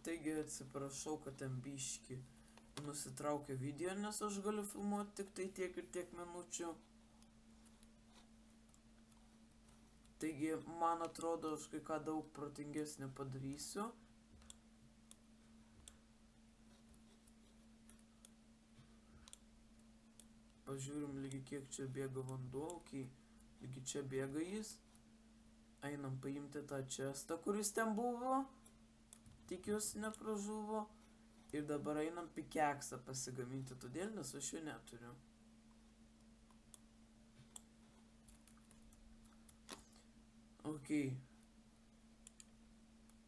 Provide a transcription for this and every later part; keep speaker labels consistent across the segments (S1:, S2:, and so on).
S1: Taigi atsiprašau, kad ten biški nusitraukia video, nes aš galiu filmuoti tik tai tiek ir tiek minučių. Taigi, man atrodo, aš kai ką daug protingesnį padarysiu. Pažiūrim lygi kiek čia bėga vanduo, okei. Lygi čia bėga jis. Einam paimti tą čestą, kuris ten buvo. Tikiuosi nepražuvo. Ir dabar einam pikeksą pasigaminti, todėl nes aš jo neturiu. Okei.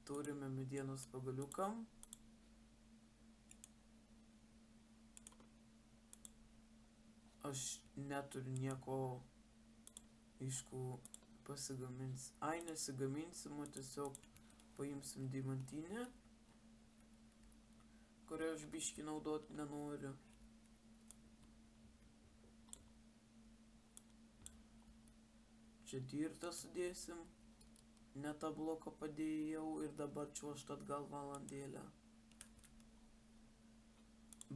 S1: Turime medienos pagaliukam. Aš neturiu nieko, aišku, pasigamins. Ai, nesigaminsim, o tiesiog paimsim deimantinę, kurią aš biškį naudot nenoriu. Čia dirtą sudėsim. Ne tą bloką padėjau ir dabar čiuožt atgal valandėlę.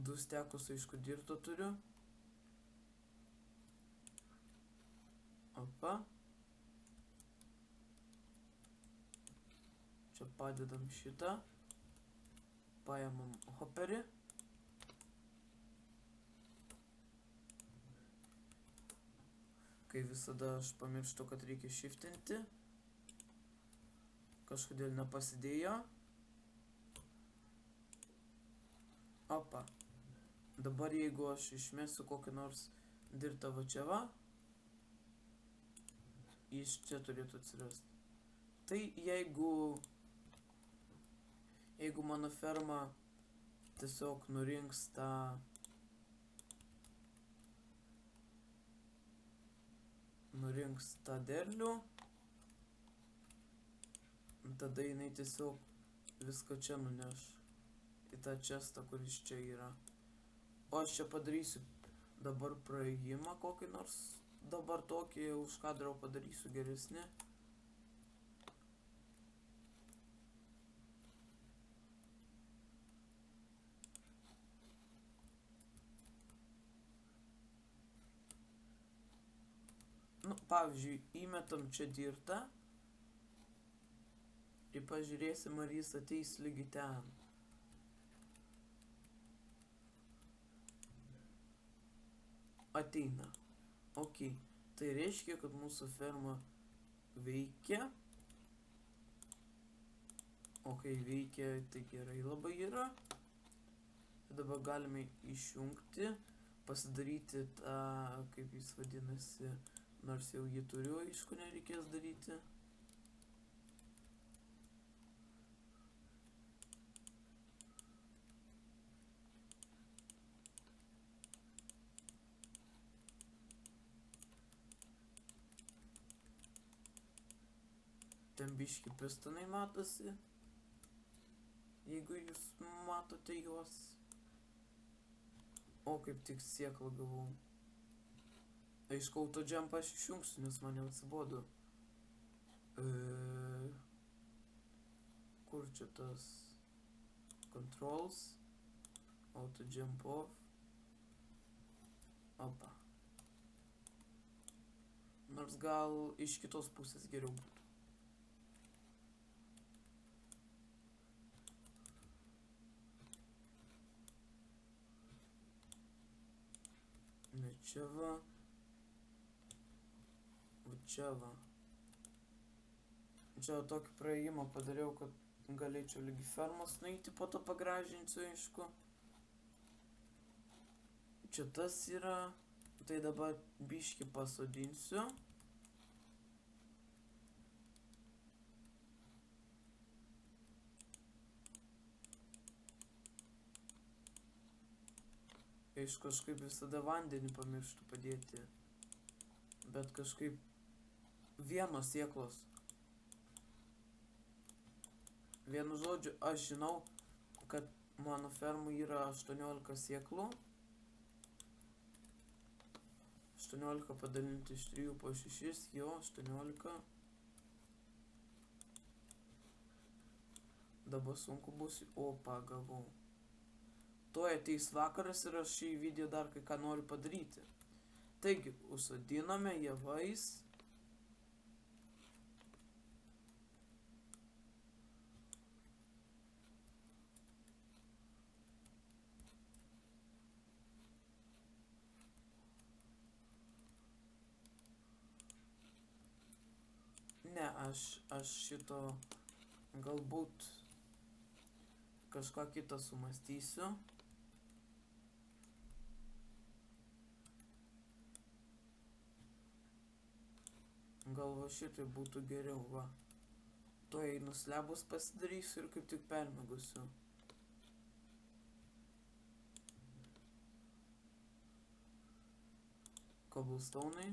S1: 2 stekus, aišku, dirto turiu. Opa. Čia padedam šitą. Paėmam hoperį. Kai visada aš pamirštu, kad reikia shiftinti. Kažkodėl nepasidėjo. Opa. Dabar jeigu aš išmesiu kokį nors dirtą va čia va, jis čia turėtų atsirasti. Tai jeigu mano ferma tiesiog nurinks tą derlių, tada jinai tiesiog viską čia nuneš į tą čestą, kuris čia yra. O aš čia padarysiu dabar praėjimą kokį nors, dabar tokį už kadro padarysiu geresnį. Nu, pavyzdžiui, įmetam čia dirtą ir pažiūrėsim, ar jis ateis lygi ten. Ateina. Ok. Tai reiškia, kad mūsų ferma veikia. O kai veikia, tai gerai labai yra. Dabar galime išjungti, pasidaryti tą, kaip jis vadinasi, nors jau jį turiu, aišku, nereikės daryti. Ten biški pistonai matosi, jeigu jūs matote juos. O, kaip tik sėklą gavau. Aišku, auto-jump aš išjungsiu, nes man jau atsibodo. Kur čia tas controls? Auto-jump off. Opa. Nors gal iš kitos pusės geriau būtų. Ne čia va. Čia va. Čia tokį praėjimą padariau, kad galėčiau lygi fermos nueiti, po to pagražinsiu, aišku. Čia tas yra. Tai dabar biškį pasodinsiu. Aišku, kažkaip visada vandenį pamirštu padėti. Bet kažkaip vienos sėklos. Vienu žodžiu, aš žinau, kad mano fermų yra 18 sėklų. 18 padalinti iš 3 po 6, jo, 18. Dabar sunku bus, o pagavau. Tuoj ateis vakaras ir aš šį video dar kai ką noriu padaryti. Taigi, užsodinome javais. Ne, aš šito galbūt kažką kitą sumąstysiu. Gal va šitai būtų geriau, va. Tuoj nuslebus pasidarysiu ir kaip tik permėgusiu. Cobblestone'ai.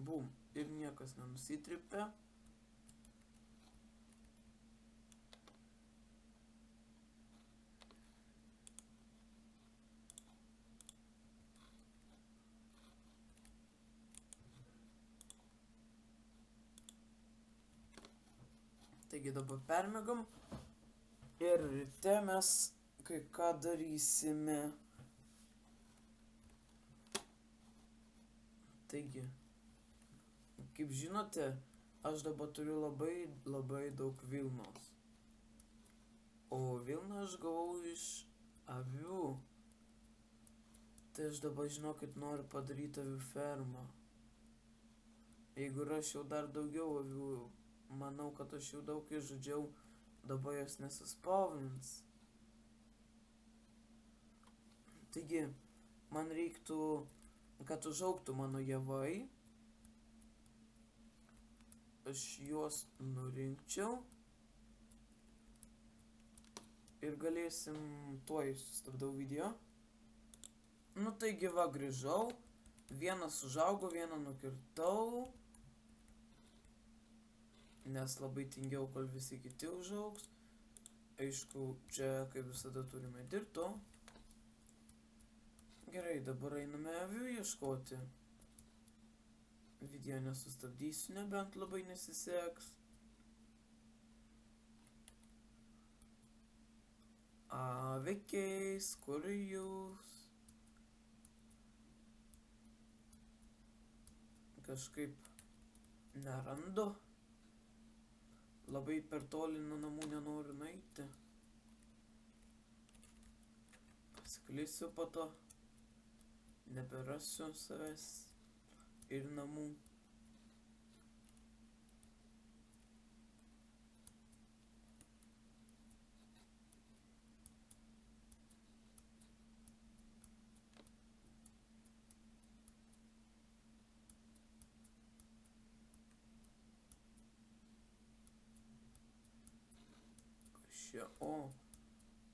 S1: Bum, ir niekas nenusitripė. Taigi dabar permėgam ir ryte mes kai ką darysime. Taigi, kaip žinote, aš dabar turiu labai daug vilnos. O vilną aš gavau iš avių. Tai aš dabar žinokit noriu padaryti avių fermą. Jeigu rašiau dar daugiau avių, manau, kad aš jau daug išžudžiau, dabar jos nesuspawnins. Taigi, man reiktų, kad užaugtų mano javai. Aš juos nurinkčiau. Ir galėsim, tuoj sustabdau video. Nu taigi va, grįžau. Vienas užaugo, vieną nukirtau. Nes labai tingiau, kol visi kiti užaugs. Aišku, čia kaip visada turime dirbti. Gerai, dabar einame avių ieškoti. Video nesustabdysiu, nebent labai nesiseks. Avikiais, kur jūs? Kažkaip nerandu. Labai per toli nuo namų nenoriu nueiti. Pasiklysiu po to. Neberasiu savęs ir namų. Čia, o,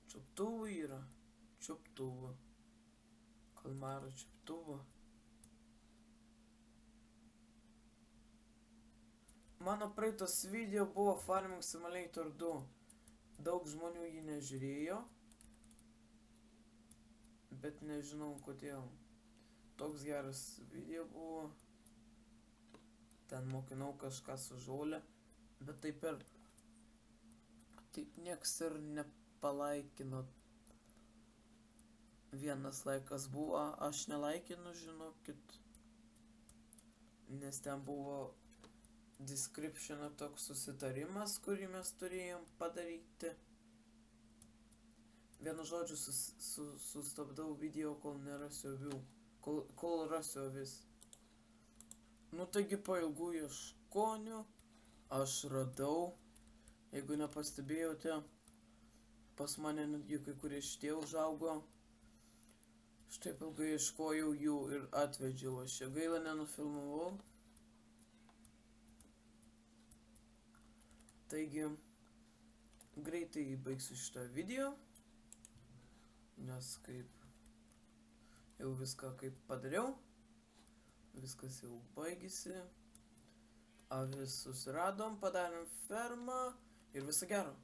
S1: čiuptuvų yra. Čiuptuvų. Kalmaro čiuptuvų. Mano praeitas video buvo Farming Simulator 2. Daug žmonių jį nežiūrėjo. Bet nežinau kodėl. Toks geras video buvo. Ten mokinau kažką su žolė. Bet taip ir... Taip nieks ir nepalaikino. Vienas laikas buvo, aš nelaikinu, žinokit. Nes ten buvo description'o toks susitarimas, kurį mes turėjom padaryti. Vienu žodžiu sustabdau video, kol nerasiu avių. Kol rasiu avis. Nu taigi po ilgų ieškonių aš radau. Jeigu nepastebėjote, pas mane netgi kai kurie šitie užaugo. Štaip ilgai ieškojau jų ir atvedžiau. Aš čia gaila nenufilmavau. Taigi, greitai baigsiu šitą video. Nes kaip jau viską kaip padariau. Viskas jau baigėsi. Avis susiradom, padarėm fermą. ir viso gero.